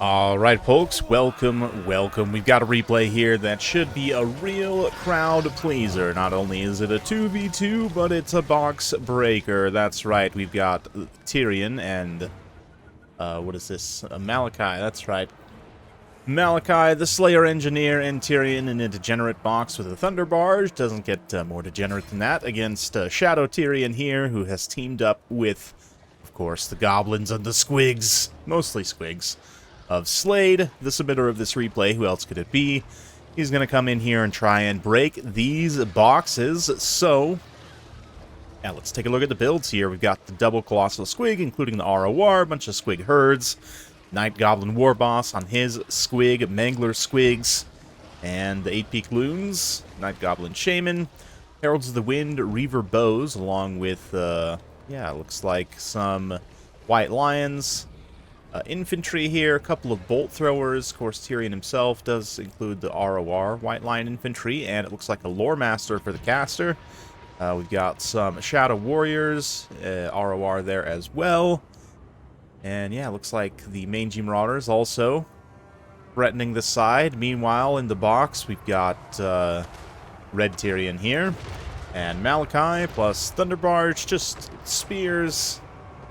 Alright folks, welcome. We've got a replay here that should be a real crowd pleaser. Not only is it a 2v2, but it's a box breaker. That's right, we've got Tyrion and, what is this? Malachi, that's right. Malachi, the Slayer Engineer, and Tyrion in a degenerate box with a Thunder Barge. Doesn't get more degenerate than that against Shadow Tyrion here, who has teamed up with, of course, the Goblins and the Squigs. Mostly Squigs. Of Slade, the submitter of this replay. Who else could it be? He's going to come in here and try and break these boxes. So, yeah, let's take a look at the builds here. We've got the double Colossal Squig, including the ROR, a bunch of Squig herds, Night Goblin War Boss on his Squig, Mangler Squigs, and the 8-Peak Loons, Night Goblin Shaman, Heralds of the Wind, Reaver Bows, along with, yeah, looks like some White Lions, infantry here, a couple of bolt throwers. Of course, Tyrion himself does include the ROR, White Lion infantry, and it looks like a lore master for the caster. We've got some Shadow Warriors, ROR there as well. And yeah, looks like the Mangy Marauders also threatening the side. Meanwhile, in the box, we've got Red Tyrion here, and Malachi, plus Thunder Barge, just spears,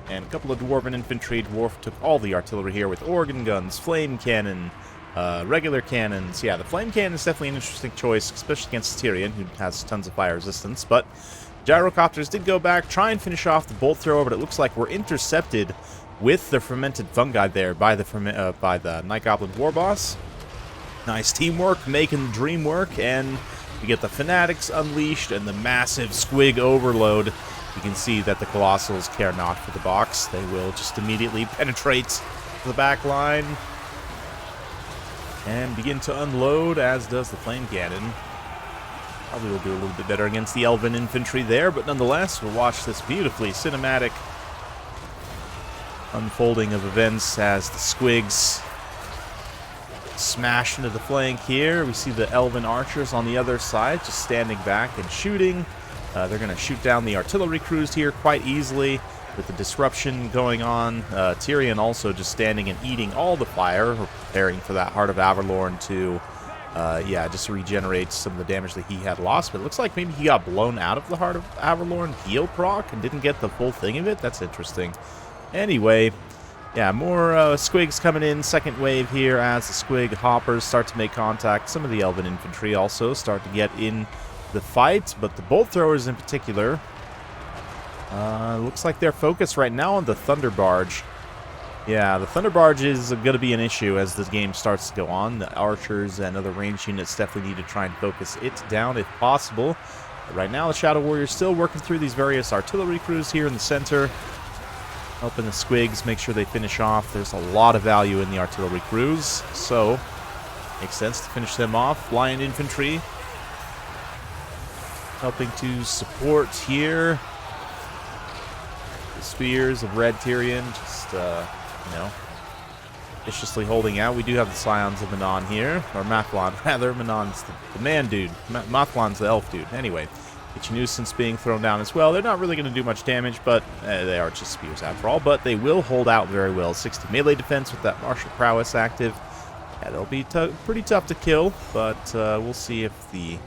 and a couple of Dwarven infantry. Dwarf took all the artillery here with organ guns, flame cannon, regular cannons. Yeah, the flame cannon is definitely an interesting choice, especially against Tyrion, who has tons of fire resistance. But gyrocopters did go back, try and finish off the bolt thrower, but it looks like we're intercepted with the fermented fungi there by the Night Goblin War Boss. Nice teamwork, making the dream work, and we get the Fanatics unleashed and the massive Squig overload. You can see that the Colossals care not for the box. They will just immediately penetrate the back line and begin to unload, as does the Flame Cannon. Probably will do a little bit better against the Elven infantry there, but nonetheless, we'll watch this beautifully cinematic unfolding of events as the Squigs smash into the flank here. We see the Elven archers on the other side just standing back and shooting. They're going to shoot down the artillery crews here quite easily with the disruption going on. Tyrion also just standing and eating all the fire, preparing for that Heart of Averlorn to, yeah, just regenerate some of the damage that he had lost. But it looks like maybe he got blown out of the Heart of Averlorn heal proc and didn't get the full thing of it. That's interesting. Anyway, yeah, more Squigs coming in. Second wave here as the Squig hoppers start to make contact. Some of the Elven infantry also start to get in the fight, but the bolt throwers in particular, looks like they're focused right now on the Thunder Barge. Yeah, the Thunder Barge is going to be an issue as the game starts to go on. The archers and other ranged units definitely need to try and focus it down if possible. But right now, the Shadow Warriors still working through these various artillery crews here in the center, helping the Squigs make sure they finish off. There's a lot of value in the artillery crews, so makes sense to finish them off. Lion infantry helping to support here. The spears of Red Tyrion just, you know, viciously holding out. We do have the Scions of Manon here, or Mathlon, rather. Manon's the man dude. Mathlon's the elf dude. Anyway, get your nuisance being thrown down as well. They're not really going to do much damage, but they are just spears after all. But they will hold out very well. 60 melee defense with that martial prowess active. Yeah, they'll be pretty tough to kill, but we'll see if the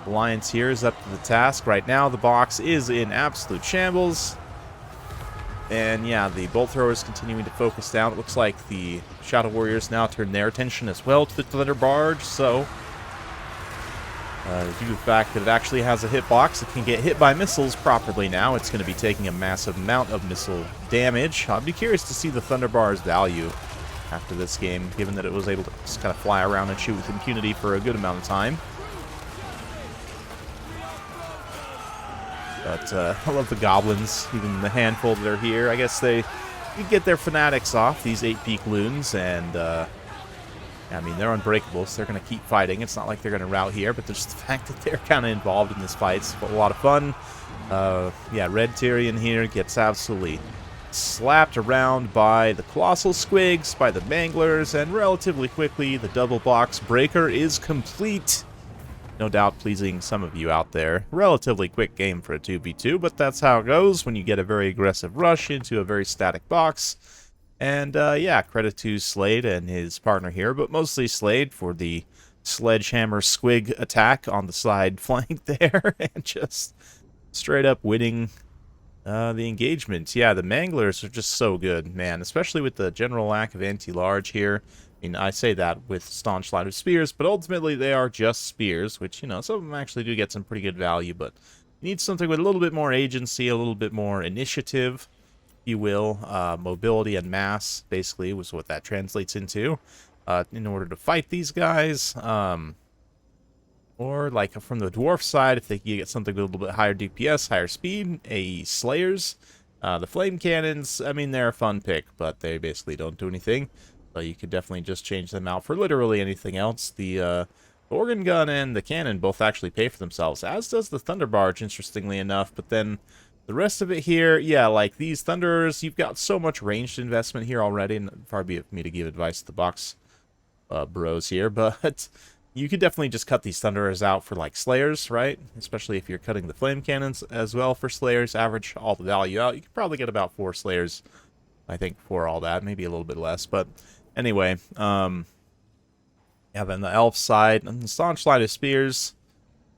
Alliance here is up to the task. Right now, the box is in absolute shambles. And yeah, the bolt throwers continuing to focus down. It looks like the Shadow Warriors now turn their attention as well to the Thunder Barge. So, due to the fact that it actually has a hitbox, it can get hit by missiles properly now. It's going to be taking a massive amount of missile damage. I'd be curious to see the Thunder Barge's value after this game, given that it was able to just kind of fly around and shoot with impunity for a good amount of time. But I love the goblins, even the handful that are here. I guess they get their fanatics off, these 8-Peak Loons, and I mean, they're unbreakable, so they're going to keep fighting. It's not like they're going to rout here, but just the fact that they're kind of involved in this fight is a lot of fun. Yeah, Red Tyrion here gets absolutely slapped around by the Colossal Squigs, by the Manglers, and relatively quickly the double box breaker is complete. No doubt pleasing some of you out there. Relatively quick game for a 2v2, but that's how it goes when you get a very aggressive rush into a very static box. And yeah, credit to Slade and his partner here, but mostly Slade for the sledgehammer squig attack on the side flank there, and just straight up winning the engagements. Yeah, the Manglers are just so good, man, especially with the general lack of anti-large here. I mean, I say that with Staunch Line of Spears, but ultimately they are just spears, which, you know, some of them actually do get some pretty good value, but you need something with a little bit more agency, a little bit more initiative, if you will. Mobility and mass, basically, was what that translates into in order to fight these guys. Or, like, from the Dwarf side, if you get something with a little bit higher DPS, higher speed, Slayers, the Flame Cannons, I mean, they're a fun pick, but they basically don't do anything. So you could definitely just change them out for literally anything else. The Organ Gun and the Cannon both actually pay for themselves, as does the Thunder Barge, interestingly enough. But then the rest of it here, yeah, like these Thunderers, you've got so much ranged investment here already, and far be it for me to give advice to the box bros here, but you could definitely just cut these Thunderers out for, like, Slayers, right? Especially if you're cutting the Flame Cannons as well for Slayers. Average all the value out. You could probably get about 4 Slayers, I think, for all that. Maybe a little bit less, but anyway. Yeah, then the Elf side, and the Staunch Line of Spears.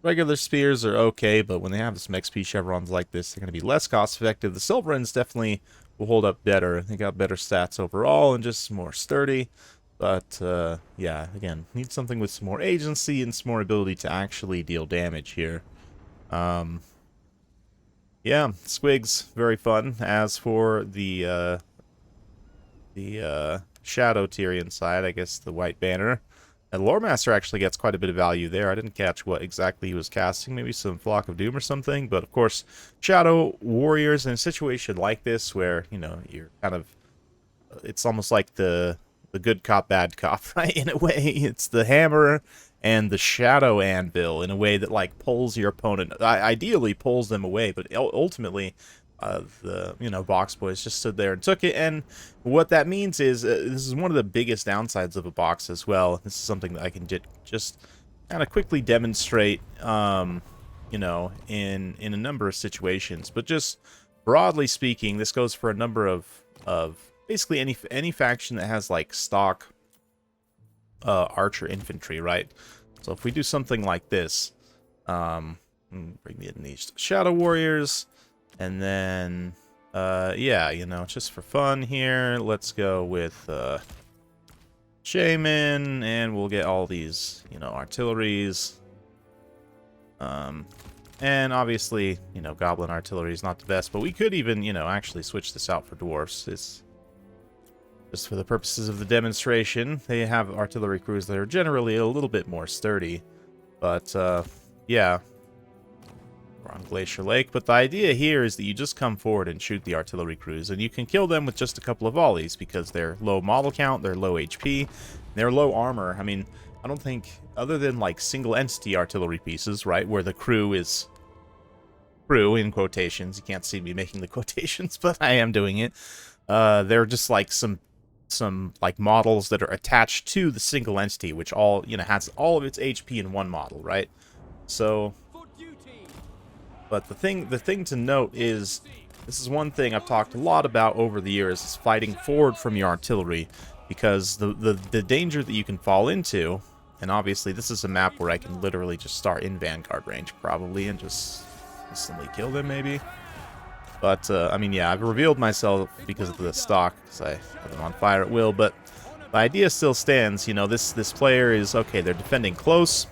Regular Spears are okay, but when they have some XP chevrons like this, they're going to be less cost-effective. The Silverins definitely will hold up better. They got better stats overall and just more sturdy. But, yeah, again, need something with some more agency and some more ability to actually deal damage here. Yeah, Squigs, very fun. As for the Shadow Tyrion side, I guess the White Banner. And Loremaster actually gets quite a bit of value there. I didn't catch what exactly he was casting. Maybe some Flock of Doom or something. But, of course, Shadow Warriors in a situation like this where, you know, you're kind of... It's almost like the good cop, bad cop, right? In a way, it's the hammer and the shadow anvil in a way that, like, pulls your opponent, ideally pulls them away, but ultimately, the, you know, box boys just stood there and took it, and what that means is, this is one of the biggest downsides of a box as well. This is something that I can just kind of quickly demonstrate, you know, in a number of situations, but just broadly speaking, this goes for a number of basically any faction that has, like, stock archer infantry, right? So if we do something like this, bring in these Shadow Warriors, and then, yeah, you know, just for fun here, let's go with Shaman, and we'll get all these, you know, artilleries. And obviously, you know, Goblin artillery is not the best, but we could even, you know, actually switch this out for Dwarfs. It's just for the purposes of the demonstration. They have artillery crews that are generally a little bit more sturdy. But, yeah. We're on Glacier Lake. But the idea here is that you just come forward and shoot the artillery crews. And you can kill them with just a couple of volleys because they're low model count, they're low HP, they're low armor. I mean, I don't think, other than, like, single entity artillery pieces, right, where the crew is... Crew, in quotations. You can't see me making the quotations, but I am doing it. They're just, like, some like models that are attached to the single entity, which all, you know, has all of its HP in one model, right? So, but the thing to note is, this is one thing I've talked a lot about over the years, is fighting forward from your artillery, because the danger that you can fall into, and obviously this is a map where I can literally just start in Vanguard range probably and just instantly kill them maybe. But, I mean, yeah, I've revealed myself because of the stock, because I have them on fire at will, but the idea still stands. You know, this player is, okay, they're defending close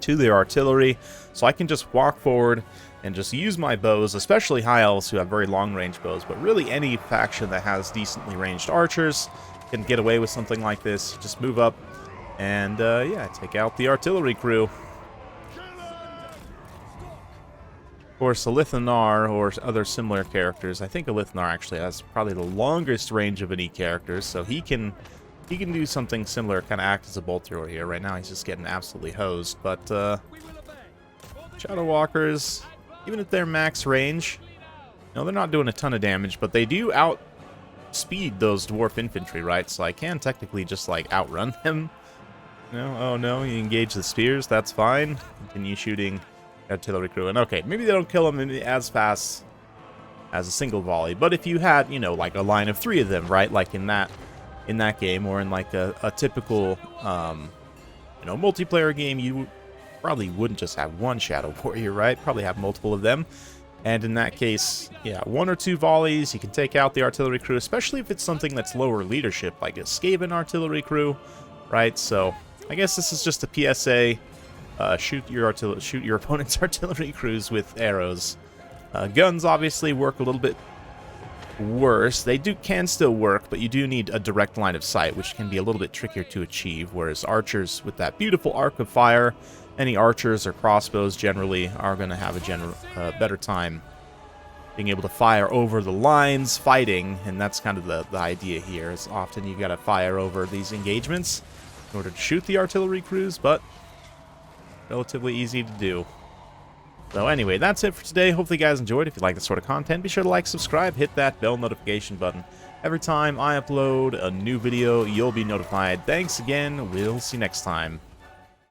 to their artillery, so I can just walk forward and just use my bows, especially High Elves who have very long-range bows, but really any faction that has decently ranged archers can get away with something like this. Just move up and, yeah, take out the artillery crew. Of course, a Lithnar or other similar characters. I think a Lithnar actually has probably the longest range of any characters, so he can do something similar, kind of act as a bolt thrower here. Right now, he's just getting absolutely hosed. But Shadow Walkers, even at their max range, you know, they're not doing a ton of damage, but they do outspeed those dwarf infantry, right? So I can technically just, like, outrun them. You know, oh no, you engage the spears. That's fine. Continue shooting artillery crew, and okay, maybe they don't kill them as fast as a single volley. But if you had, you know, like a line of 3 of them, right, like in that game, or in like a typical, you know, multiplayer game, you probably wouldn't just have one Shadow Warrior, right? Probably have multiple of them. And in that case, yeah, 1 or 2 volleys, you can take out the artillery crew, especially if it's something that's lower leadership, like a Skaven artillery crew, right? So I guess this is just a PSA. Shoot your opponent's artillery crews with arrows. Guns obviously work a little bit worse. They can still work, but you do need a direct line of sight, which can be a little bit trickier to achieve, whereas archers with that beautiful arc of fire, any archers or crossbows generally are going to have a better time being able to fire over the lines fighting, and that's kind of the idea here, is often you got to fire over these engagements in order to shoot the artillery crews, but relatively easy to do. So anyway, that's it for today. Hopefully you guys enjoyed. If you like this sort of content, be sure to like, subscribe, hit that bell notification button. Every time I upload a new video, you'll be notified. Thanks again. We'll see you next time.